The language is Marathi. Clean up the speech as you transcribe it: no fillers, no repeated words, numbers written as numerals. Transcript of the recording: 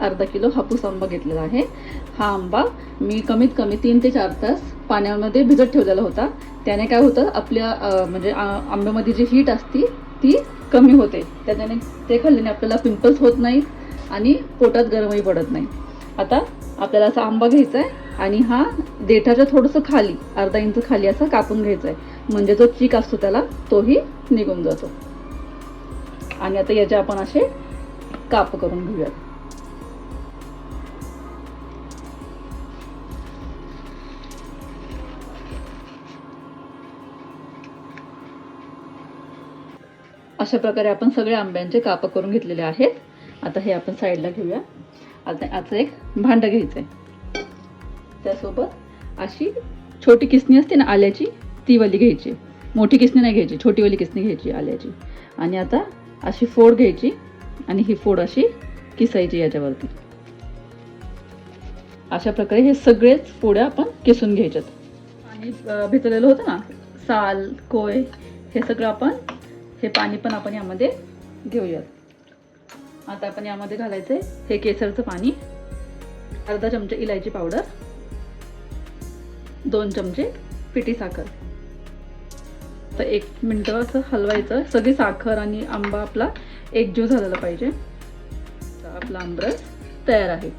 अर्धा किलो हापूस आंबा घेतलेला आहे। हा आंबा मी कमीत कमी 3 ते 4 तास पाण्यामध्ये भिजत ठेवलेला होता। त्याने काय होतं, आपल्या म्हणजे आंब्यामध्ये जी हीट असती ती कमी होते। त्याच्याने ते खाल्ल्याने आपल्याला पिंपल्स होत नाहीत आणि पोटात गरमही पडत नाही। आता आपल्याला असा आंबा घ्यायचा आहे आणि हा देठाच्या थोडंसं खाली अर्धा इंच खाली असा कापून घ्यायचा आहे, म्हणजे जो चीक असतो त्याला तोही निघून जातो। आणि आता याचे आपण असे काप करून घेऊयात। अशा प्रकारे आपण सगळे आंब्यांचे काप करून घेतलेले आहेत। आता हे आपण साईडला घेऊया। आता याचं एक भांडं घ्यायचं आहे, त्यासोबत अशी छोटी किसणी असते ना आल्याची, ती वाली घ्यायची। मोठी किसणी नाही घ्यायची, छोटीवाली किसणी घ्यायची आल्याची। आणि आता अशी फोड घ्यायची आणि ही फोड अशी किसायची याच्यावरती। अशा प्रकारे हे सगळेच फोड्या आपण किसून घ्यायच्यात। आणि भिजलेलं होतं ना साल कोय, हे सगळं आपण हे पाणी पण आपण यामध्ये घेऊयात। आता आपण यामध्ये घालायचंय हे केसरचं पाणी, अर्धा चमचा इलायची पावडर, 2 चमचे पिठी साखर। तर 1 मिनिट असं हलवायचं, सगळी साखर आणि आंबा आपला एकजीव झालेला पाहिजे। आपला आमरस तयार आहे।